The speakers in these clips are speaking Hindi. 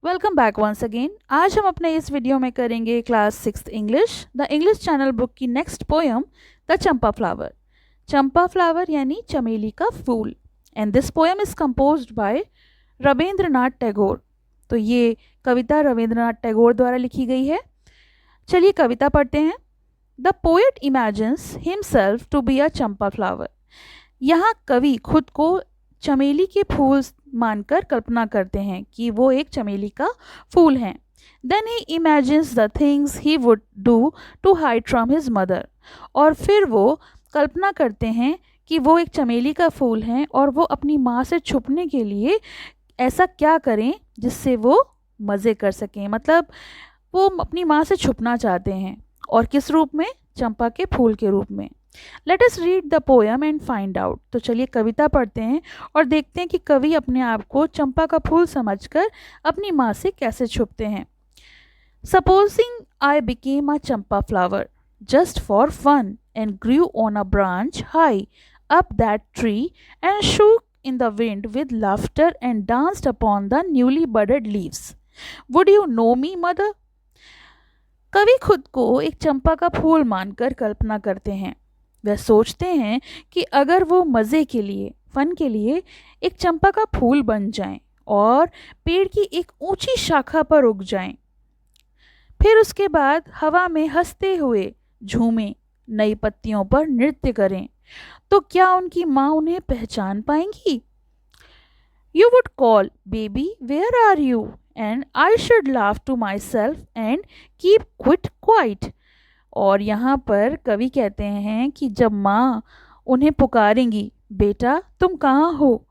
Welcome back once again. आज हम अपने इस वीडियो में करेंगे class 6 English the English channel book की next poem the Champa flower. Champa flower यानी चमेली का फूल। And this poem is composed by Rabindranath Tagore. तो ये कविता रविंद्रनाथ टैगोर द्वारा लिखी गई है। चलिए कविता पढ़ते हैं। The poet imagines himself to be a champa flower. यहाँ कवि खुद को चमेली के फूल मानकर कल्पना करते हैं कि वो एक चमेली का फूल हैं। Then he imagines the things he would do to hide from his mother. और फिर वो कल्पना करते हैं कि वो एक चमेली का फूल हैं और वो अपनी माँ से छुपने के लिए ऐसा क्या करें जिससे वो मज़े कर सकें। मतलब वो अपनी माँ से छुपना चाहते हैं। और किस रूप में? चंपा के फूल के रूप में। Let us read the poem and find out. तो चलिए कविता पढ़ते हैं और देखते हैं कि कवि अपने आप को चंपा का फूल समझकर अपनी माँ से कैसे छुपते हैं। Supposing I became a champa flower just for fun and grew on a branch high up that tree and shook in the wind with laughter and danced upon the newly budded leaves. Would you know me mother? कवि खुद को एक चंपा का फूल मानकर कल्पना करते हैं। वह सोचते हैं कि अगर वो मज़े के लिए, फन के लिए एक चंपा का फूल बन जाएं और पेड़ की एक ऊंची शाखा पर उग जाएं, फिर उसके बाद हवा में हंसते हुए झूमें, नई पत्तियों पर नृत्य करें, तो क्या उनकी माँ उन्हें पहचान पाएंगी? You would call, baby, where are you? And I should laugh to myself and keep quiet. और यहाँ पर कवि कहते हैं कि जब माँ उन्हें पुकारेंगी, बेटा तुम कहाँ हो,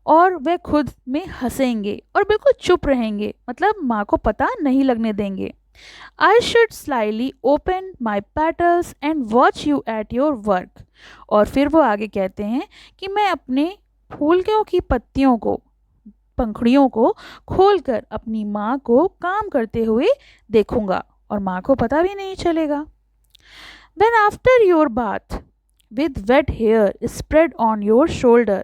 और वह खुद में हंसेंगे और बिल्कुल चुप रहेंगे, मतलब माँ को पता नहीं लगने देंगे। I should slyly open my petals and watch you at your work. और फिर वो आगे कहते हैं कि मैं अपने फूलों की पत्तियों को, पंखुड़ियों को खोलकर अपनी माँ को काम करते हुए देखूंगा और माँ को पता भी नहीं चलेगा। When after your bath with wet hair spread on your shoulder.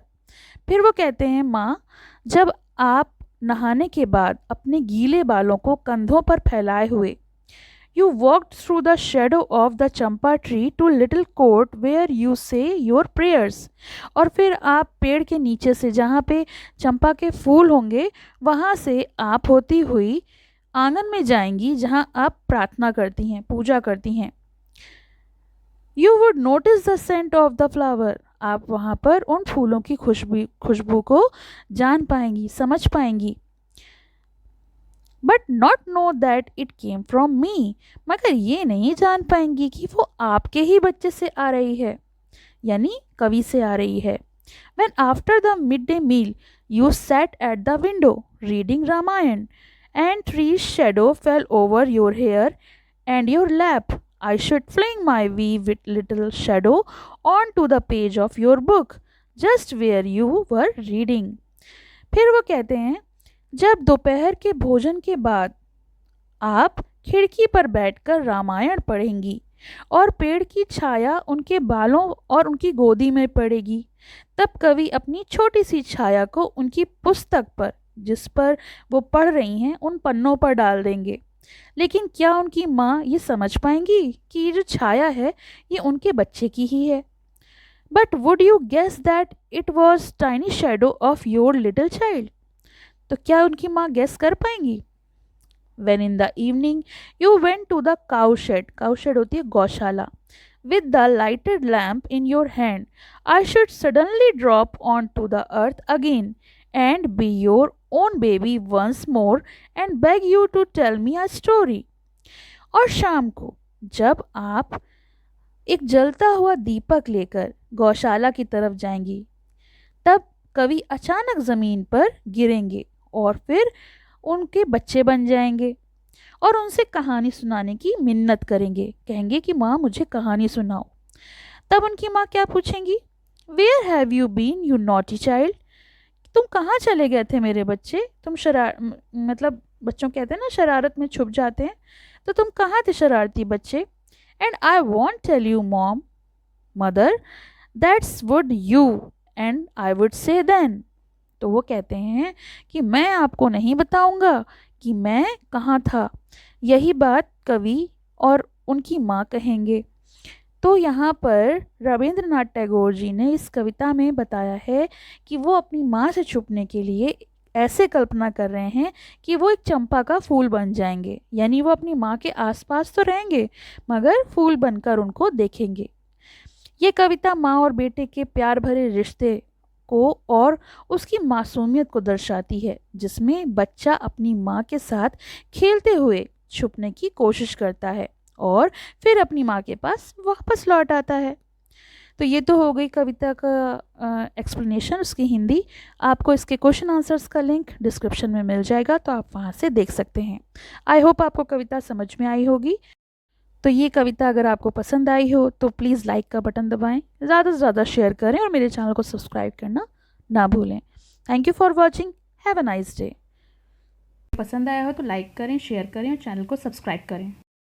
फिर वो कहते हैं माँ, जब आप नहाने के बाद अपने गीले बालों को कंधों पर फैलाए हुए You walked through the shadow of the champa tree to little court where you say your prayers. और फिर आप पेड़ के नीचे से, जहाँ पे चंपा के फूल होंगे, वहाँ से आप होती हुई आंगन में जाएंगी जहाँ आप प्रार्थना करती हैं, पूजा करती हैं। You would notice the scent of the flower. आप वहाँ पर उन फूलों की खुशबू को जान पाएंगी, समझ पाएंगी। But not know that it came from me. मगर ये नहीं जान पाएंगी कि वो आपके ही बच्चे से आ रही है, यानी कवि से आ रही है। When after the midday meal you sat at the window reading Ramayan and tree's shadow fell over your hair and your lap, I should fling my wee little shadow onto the page of your book just where you were reading. फिर वो कहते हैं, जब दोपहर के भोजन के बाद आप खिड़की पर बैठकर रामायण पढ़ेंगी और पेड़ की छाया उनके बालों और उनकी गोदी में पड़ेगी, तब कवि अपनी छोटी सी छाया को उनकी पुस्तक पर, जिस पर वो पढ़ रही हैं, उन पन्नों पर डाल देंगे। लेकिन क्या उनकी माँ ये समझ पाएंगी कि ये जो छाया है ये उनके बच्चे की ही है? But would you guess that it was tiny shadow of your little child? तो क्या उनकी माँ गेस कर पाएंगी? When in the evening you went to the cowshed, cowshed होती है गौशाला, with the lighted lamp in your hand, I should suddenly drop onto the earth again and be your own baby once more and beg you to tell me a story. और शाम को जब आप एक जलता हुआ दीपक लेकर गौशाला की तरफ जाएंगी, तब कवि अचानक ज़मीन पर गिरेंगे और फिर उनके बच्चे बन जाएंगे और उनसे कहानी सुनाने की मिन्नत करेंगे, कहेंगे कि माँ मुझे कहानी सुनाओ। तब उनकी माँ क्या पूछेंगी? Where have you been you naughty child? तुम कहाँ चले गए थे मेरे बच्चे? तुम मतलब बच्चों कहते हैं ना शरारत में छुप जाते हैं, तो तुम कहाँ थे शरारती बच्चे? And I won't tell you mom mother that's would you and I would say then. तो वो कहते हैं कि मैं आपको नहीं बताऊंगा कि मैं कहाँ था। यही बात कवि और उनकी माँ कहेंगे। तो यहाँ पर रविंद्रनाथ टैगोर जी ने इस कविता में बताया है कि वो अपनी माँ से छुपने के लिए ऐसे कल्पना कर रहे हैं कि वो एक चंपा का फूल बन जाएंगे, यानी वो अपनी माँ के आसपास तो रहेंगे मगर फूल बनकर उनको देखेंगे। ये कविता माँ और बेटे के प्यार भरे रिश्ते को और उसकी मासूमियत को दर्शाती है, जिसमें बच्चा अपनी माँ के साथ खेलते हुए छुपने की कोशिश करता है और फिर अपनी माँ के पास वापस लौट आता है। तो ये तो हो गई कविता का एक्सप्लेनेशन, उसकी हिंदी। आपको इसके क्वेश्चन आंसर्स का लिंक डिस्क्रिप्शन में मिल जाएगा, तो आप वहाँ से देख सकते हैं। आई होप आपको कविता समझ में आई होगी। तो ये कविता अगर आपको पसंद आई हो तो प्लीज़ लाइक का बटन दबाएं, ज़्यादा से ज़्यादा शेयर करें और मेरे चैनल को सब्सक्राइब करना ना भूलें। Thank you for watching. Have a nice day. पसंद आया हो तो लाइक करें, शेयर करें और चैनल को सब्सक्राइब करें।